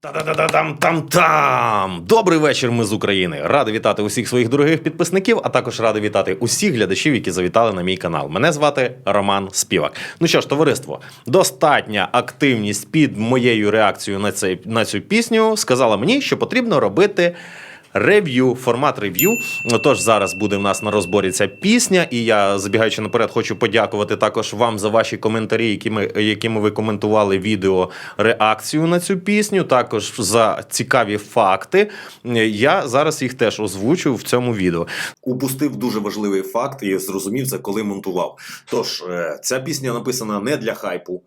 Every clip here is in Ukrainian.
Та-да-да-да-там-там-там! Добрий вечір, ми з України. Радий вітати усіх своїх дорогих підписників, а також радий вітати усіх глядачів, які завітали на мій канал. Мене звати Роман Співак. Ну що ж, товариство, достатня активність під моєю реакцією на цю пісню сказала мені, що потрібно робити рев'ю, формат рев'ю. Тож зараз буде в нас на розборі ця пісня, і я, забігаючи наперед, хочу подякувати також вам за ваші коментарі, якими ви коментували відео реакцію на цю пісню, також за цікаві факти. Я зараз їх теж озвучу в цьому відео. Упустив дуже важливий факт і зрозумів це, коли монтував. Тож, ця пісня написана не для хайпу,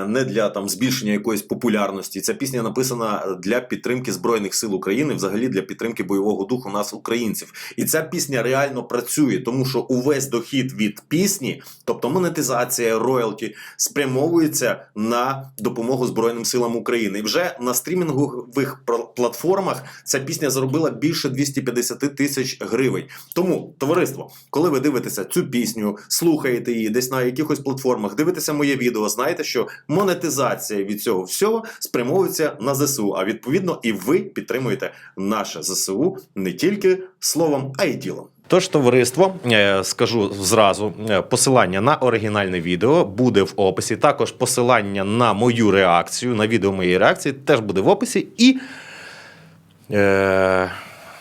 не для збільшення якоїсь популярності. Ця пісня написана для підтримки Збройних сил України, взагалі для підтримки бойового духу нас, українців. І ця пісня реально працює, тому що увесь дохід від пісні, тобто монетизація, роялті, спрямовується на допомогу Збройним силам України. І вже на стрімінгових платформах ця пісня заробила більше 250 тисяч гривень. Тому, товариство, коли ви дивитеся цю пісню, слухаєте її десь на якихось платформах, дивитеся моє відео, знаєте, що монетизація від цього всього спрямовується на ЗСУ, а відповідно і ви підтримуєте наше ЗСУ не тільки словом, а й ділом. Тож, товариство, скажу зразу, посилання на оригінальне відео буде в описі, також посилання на мою реакцію, на відео моєї реакції теж буде в описі, і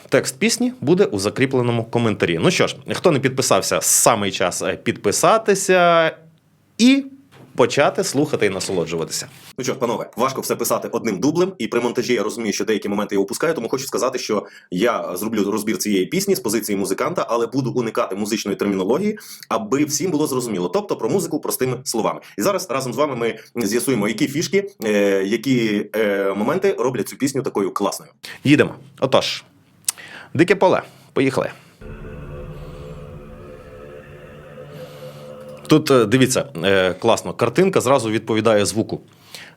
текст пісні буде у закріпленому коментарі. Ну що ж, хто не підписався, самий час підписатися і почати слухати і насолоджуватися. Ну що ж, панове, важко все писати одним дублем, і при монтажі я розумію, що деякі моменти я упускаю, тому хочу сказати, що я зроблю розбір цієї пісні з позиції музиканта, але буду уникати музичної термінології, аби всім було зрозуміло. Тобто про музику простими словами. І зараз разом з вами ми з'ясуємо, які фішки, які моменти роблять цю пісню такою класною. Їдемо. Отож, Дике поле. Поїхали. Тут, дивіться, класно, картинка зразу відповідає звуку.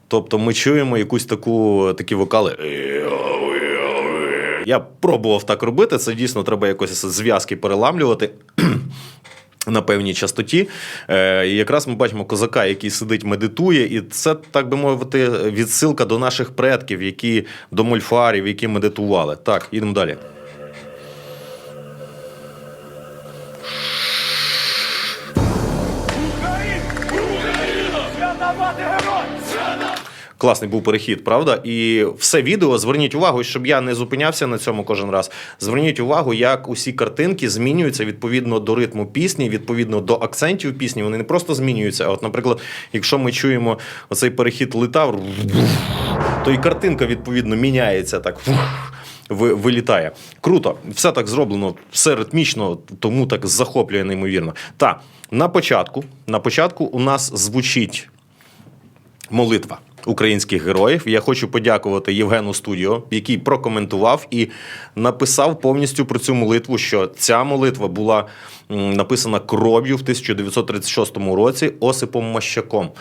Тобто ми чуємо якусь такі вокали. Я пробував так робити, це дійсно треба якось зв'язки переламлювати на певній частоті. І якраз ми бачимо козака, який сидить, медитує, і це, так би мовити, відсилка до наших предків, до мольфарів, які медитували. Так, їдемо далі. Класний був перехід, правда? І все відео, зверніть увагу, щоб я не зупинявся на цьому кожен раз, зверніть увагу, як усі картинки змінюються відповідно до ритму пісні, відповідно до акцентів пісні. Вони не просто змінюються, а от, наприклад, якщо ми чуємо оцей перехід литав, то і картинка, відповідно, міняється так, вилітає. Круто. Все так зроблено, все ритмічно, тому так захоплює неймовірно. Та, на початку у нас звучить молитва українських героїв. Я хочу подякувати Євгену Студіо, який прокоментував і написав повністю про цю молитву, що ця молитва була написана кров'ю в 1936 році Осипом Мащаком.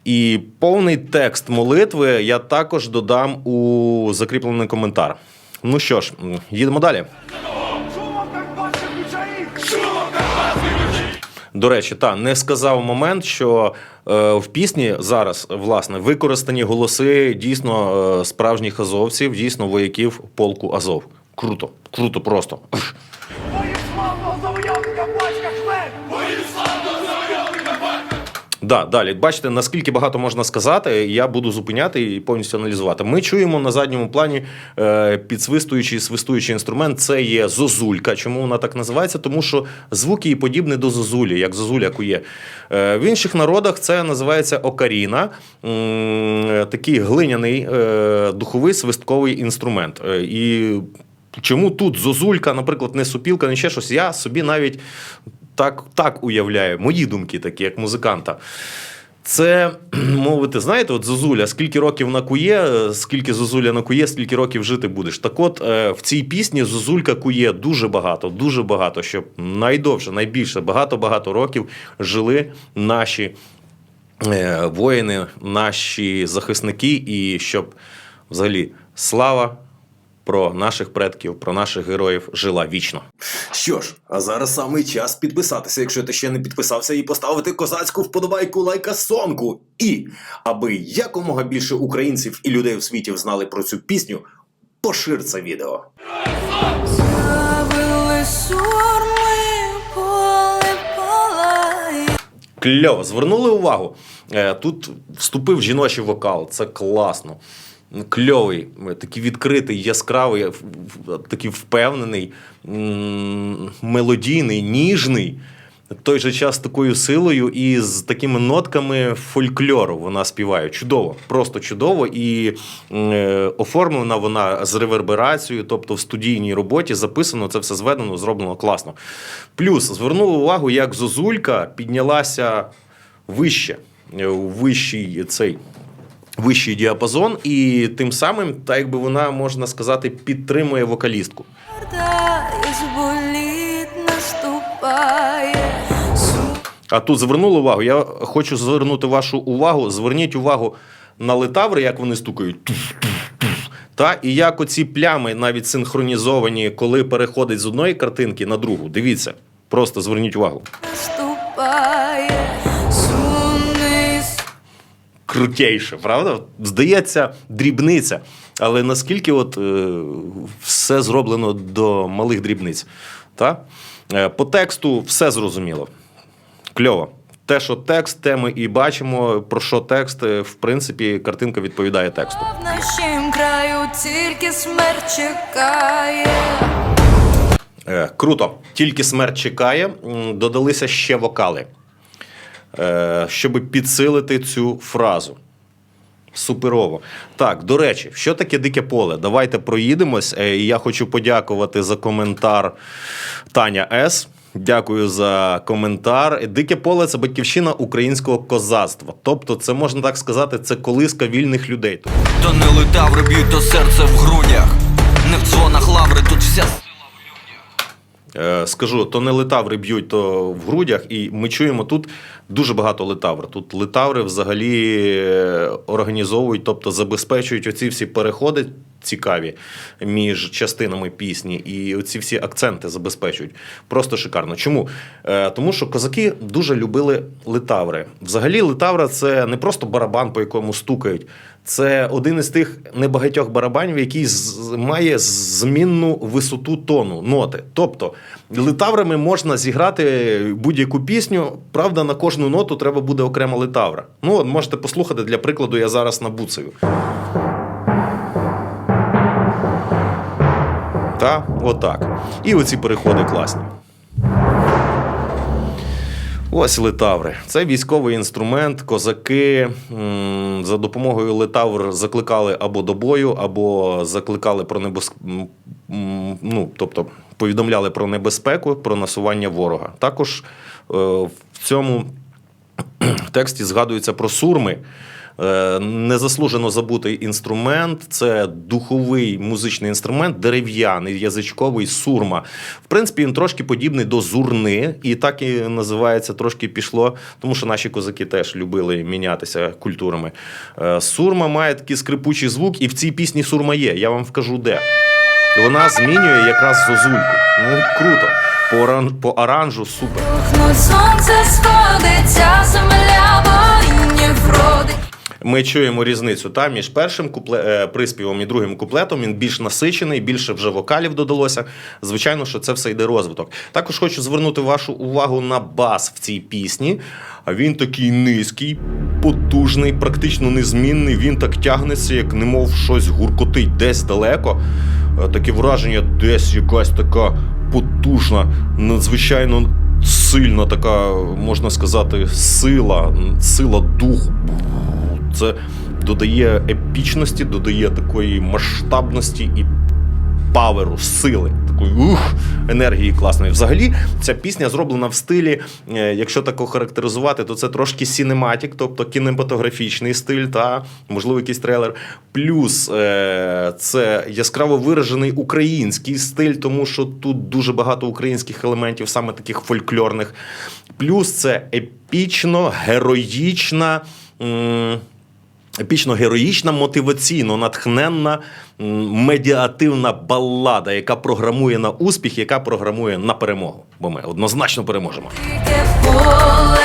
І повний текст молитви я також додам у закріплений коментар. Ну що ж, їдемо далі. До речі, не сказав момент, що в пісні зараз, власне, використані голоси дійсно справжніх азовців, дійсно вояків полку Азов. Круто, круто просто. Далі. Бачите, наскільки багато можна сказати, я буду зупиняти і повністю аналізувати. Ми чуємо на задньому плані підсвистуючий, свистуючий інструмент. Це є зозулька. Чому вона так називається? Тому що звук її подібний до зозулі, як зозуля кує. В інших народах це називається окаріна. Такий глиняний духовий свистковий інструмент. І чому тут зозулька, наприклад, не сопілка, не ще щось, я собі навіть так уявляю, мої думки такі, як музиканта. Це, мовити, знаєте, от зозуля, скільки років накує, скільки зозуля накує, стільки років жити будеш. Так от, в цій пісні зозулька кує дуже багато, щоб найдовше, найбільше, багато років жили наші воїни, наші захисники, і щоб, взагалі, слава про наших предків, про наших героїв жила вічно. Що ж, а зараз саме час підписатися, якщо ти ще не підписався, і поставити козацьку вподобайку, лайка-сонку. І, аби якомога більше українців і людей у світі знали про цю пісню, пошир це відео. Кльово, звернули увагу? Тут вступив жіночий вокал, це класно. Кльовий, такий відкритий, яскравий, такий впевнений, мелодійний, ніжний. В той же час з такою силою і з такими нотками фольклору вона співає. Чудово, просто чудово. І оформлена вона з реверберацією, тобто в студійній роботі записано, це все зведено, зроблено класно. Плюс звернули увагу, як Зозулька піднялася вище, у вищий діапазон, і тим самим, так якби вона, можна сказати, підтримує вокалістку. А тут звернули увагу, я хочу звернути вашу увагу, зверніть увагу на литаври, як вони стукають. Та, і як оці плями навіть синхронізовані, коли переходить з одної картинки на другу. Дивіться, просто зверніть увагу. Крутейше, правда? Здається, дрібниця. Але наскільки все зроблено до малих дрібниць. Та? По тексту все зрозуміло. Кльово. Те, що текст, те ми і бачимо, про що текст, в принципі, картинка відповідає тексту. В нашім краю тільки смерть чекає. Круто. Тільки смерть чекає. Додалися ще вокали, щоб підсилити цю фразу. Суперово. Так, до речі, що таке «Дике поле»? Давайте проїдемось. Я хочу подякувати за коментар Таня С. Дякую за коментар. «Дике поле» – це батьківщина українського козацтва. Тобто, це, можна так сказати, це колиска вільних людей. То не литаври б'ють, то серце в грудях. Не в дзвонах лаври, тут вся... Скажу, то не литаври б'ють, то в грудях, і ми чуємо тут дуже багато литавр. Тут литаври взагалі організовують, тобто забезпечують оці всі переходи цікаві між частинами пісні, і оці всі акценти забезпечують. Просто шикарно. Чому? Тому що козаки дуже любили литаври. Взагалі литавра – це не просто барабан, по якому стукають. Це один із тих небагатьох барабанів, який має змінну висоту тону, ноти. Тобто литаврами можна зіграти будь-яку пісню, правда, на кожну ноту треба буде окрема литавра. Ну, можете послухати, для прикладу, я зараз набуцаю. Та, отак. І оці переходи класні. Ось литаври. Це військовий інструмент. Козаки за допомогою литавр закликали або до бою, або закликали про тобто повідомляли про небезпеку, про насування ворога. Також в цьому тексті згадується про сурми. Незаслужено забутий інструмент, це духовий музичний інструмент, дерев'яний, язичковий, сурма. В принципі, він трошки подібний до зурни, і так і називається, трошки пішло, тому що наші козаки теж любили мінятися культурами. Сурма має такий скрипучий звук, і в цій пісні сурма є, я вам вкажу де. Вона змінює якраз зозульку. Ну, круто. По оранжу супер. Сонце сходиться, земля воїнів родить. Ми чуємо різницю між першим приспівом і другим куплетом. Він більш насичений, більше вже вокалів додалося. Звичайно, що це все йде розвиток. Також хочу звернути вашу увагу на бас в цій пісні. Він такий низький, потужний, практично незмінний. Він так тягнеться, як немов щось гуркотить десь далеко. Таке враження, десь якась така потужна, надзвичайно сильна така, можна сказати, сила духу. Це додає епічності, додає такої масштабності і паверу, сили, такої енергії класної. Взагалі, ця пісня зроблена в стилі, якщо так охарактеризувати, то це трошки сінематік, тобто кінематографічний стиль, та, можливо, якийсь трейлер. Плюс це яскраво виражений український стиль, тому що тут дуже багато українських елементів, саме таких фольклорних. Плюс це епічно, героїчна, епічно-героїчна, мотиваційно-натхненна, медіативна балада, яка програмує на успіх, яка програмує на перемогу. Бо ми однозначно переможемо. Тільки поле,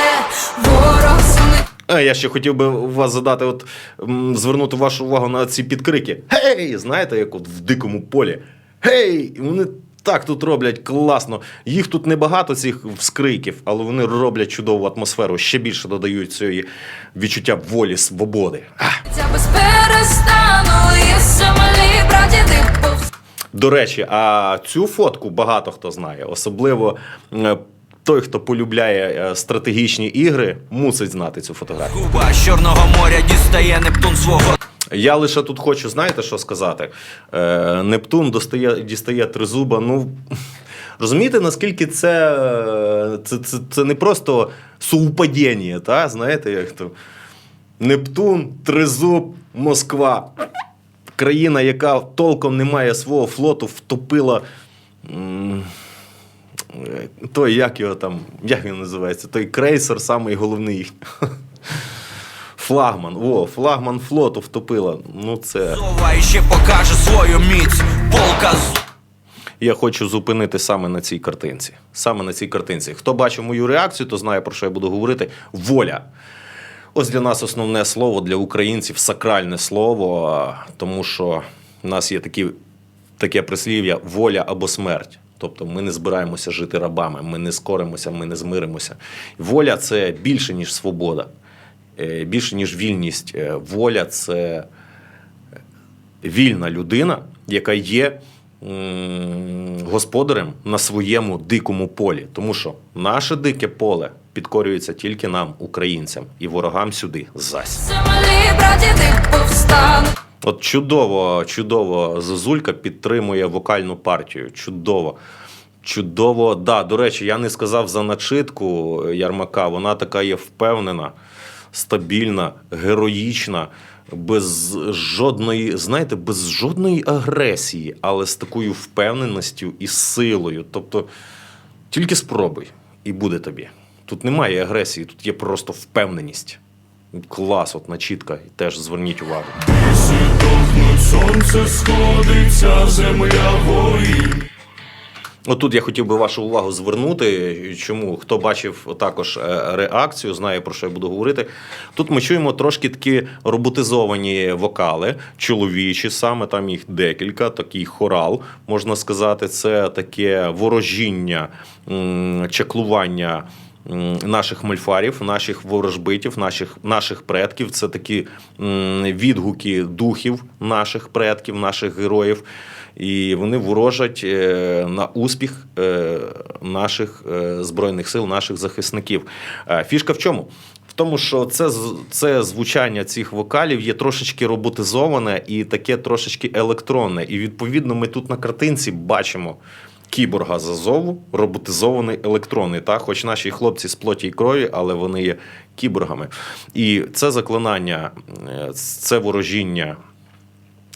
ворог сумить. Я ще хотів би вас задати, звернути вашу увагу на ці підкрики. Гей! Знаєте, як от в дикому полі. Гей! Вони так тут роблять класно. Їх тут небагато, цих вскриків, але вони роблять чудову атмосферу. Ще більше додають цієї відчуття волі, свободи. Ця без перестану є землі, прадіди повз. До речі, а цю фотку багато хто знає. Особливо той, хто полюбляє стратегічні ігри, мусить знати цю фотографію. Губа з Чорного моря дістає Нептун свого. Я лише тут хочу, знаєте, що сказати? Нептун дістає тризуба. Ну, розумієте, наскільки це не просто совпадіння, та? Знаєте, як то? Нептун, тризуб, Москва. Країна, яка толком не має свого флоту, втопила той, як він називається? Той крейсер, самий головний. Флагман флоту втопила. Ну це... Зова і ще покаже свою міць. Полка з... Я хочу зупинити саме на цій картинці. Саме на цій картинці. Хто бачив мою реакцію, то знає, про що я буду говорити. Воля. Ось для нас основне слово, для українців сакральне слово, тому що в нас є таке прислів'я воля або смерть. Тобто ми не збираємося жити рабами, ми не скоримося, ми не змиримося. Воля – це більше, ніж свобода, більше, ніж вільність. Воля – це вільна людина, яка є господарем на своєму дикому полі. Тому що наше дике поле підкорюється тільки нам, українцям, і ворогам сюди зась. Землі, прадіди повстануть. От чудово Зозулька підтримує вокальну партію. Чудово. Да, до речі, я не сказав за начитку Ярмака. Вона така є впевнена, стабільна, героїчна, без жодної агресії, але з такою впевненістю і силою. Тобто, тільки спробуй, і буде тобі. Тут немає агресії, тут є просто впевненість. Клас, от начітка, теж зверніть увагу. Сонце сходиться, земля воїн. Отут я хотів би вашу увагу звернути. Чому? Хто бачив також реакцію, знає, про що я буду говорити. Тут ми чуємо трошки такі роботизовані вокали, чоловічі саме, там їх декілька, такий хорал, можна сказати. Це таке ворожіння, чаклування наших мольфарів, наших ворожбитів, наших предків. Це такі відгуки духів наших предків, наших героїв. І вони ворожать на успіх наших Збройних сил, наших захисників. Фішка в чому? В тому, що це звучання цих вокалів є трошечки роботизоване і таке трошечки електронне. І відповідно ми тут на картинці бачимо кіборга з Азову, роботизований електронний. Та? Хоч наші хлопці з плоті і крові, але вони є кіборгами. І це заклинання, це ворожіння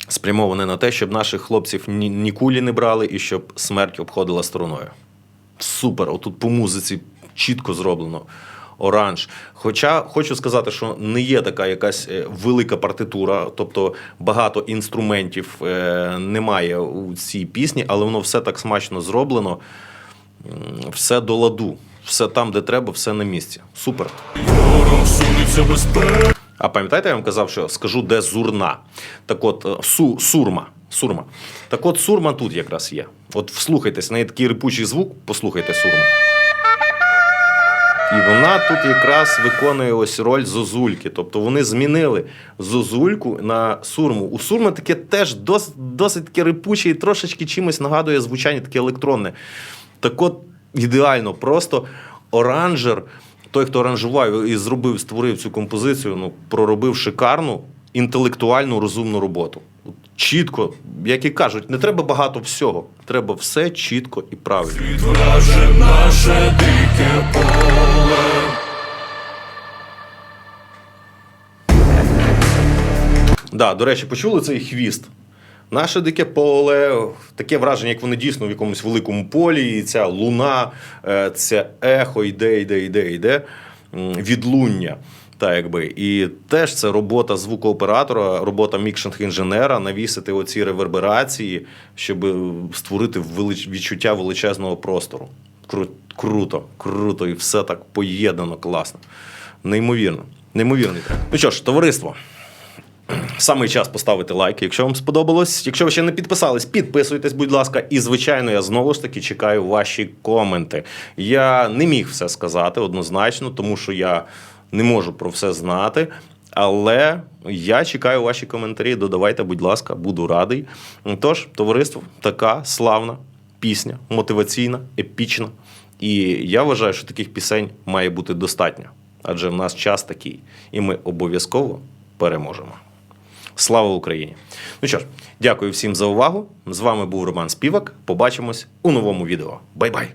спрямоване на те, щоб наших хлопців ні кулі не брали і щоб смерть обходила стороною. Супер! Отут по музиці чітко зроблено. Оранж. Хоча хочу сказати, що не є така якась велика партитура, тобто багато інструментів немає у цій пісні, але воно все так смачно зроблено, все до ладу, все там, де треба, все на місці. Супер! Ворог сунеться безпека. А пам'ятаєте, я вам казав, що скажу, де зурна? Так от, сурма. Так от, сурма тут якраз є. От вслухайтесь, в неї такий рипучий звук, послухайте сурму. І вона тут якраз виконує ось роль зозульки. Тобто вони змінили зозульку на сурму. У сурми таке теж досить таке рипуче і трошечки чимось нагадує звучання таке електронне. Так от, ідеально, просто оранжер, той, хто аранжував і створив цю композицію, проробив шикарну, інтелектуальну, розумну роботу. Чітко, як і кажуть, не треба багато всього. Треба все чітко і правильно. Відвраже наше дике поле. Да, до речі, почули цей хвіст? Наше дике поле, таке враження, як вони дійсно в якомусь великому полі, і ця луна, це ехо йде, відлуння. Та якби. І теж це робота звукооператора, робота мікшинг-інженера, навісити оці реверберації, щоб створити відчуття величезного простору. Круто. І все так поєднано, класно. Неймовірно. Неймовірний трек. Ну що ж, товариство, саме час поставити лайк, якщо вам сподобалось. Якщо ви ще не підписались, підписуйтесь, будь ласка. І, звичайно, я знову ж таки чекаю ваші коменти. Я не міг все сказати однозначно, тому що я не можу про все знати. Але я чекаю ваші коментарі. Додавайте, будь ласка, буду радий. Тож, товариство, така славна пісня, мотиваційна, епічна. І я вважаю, що таких пісень має бути достатньо. Адже в нас час такий. І ми обов'язково переможемо. Слава Україні! Ну що ж, дякую всім за увагу. З вами був Роман Співак. Побачимось у новому відео. Бай-бай!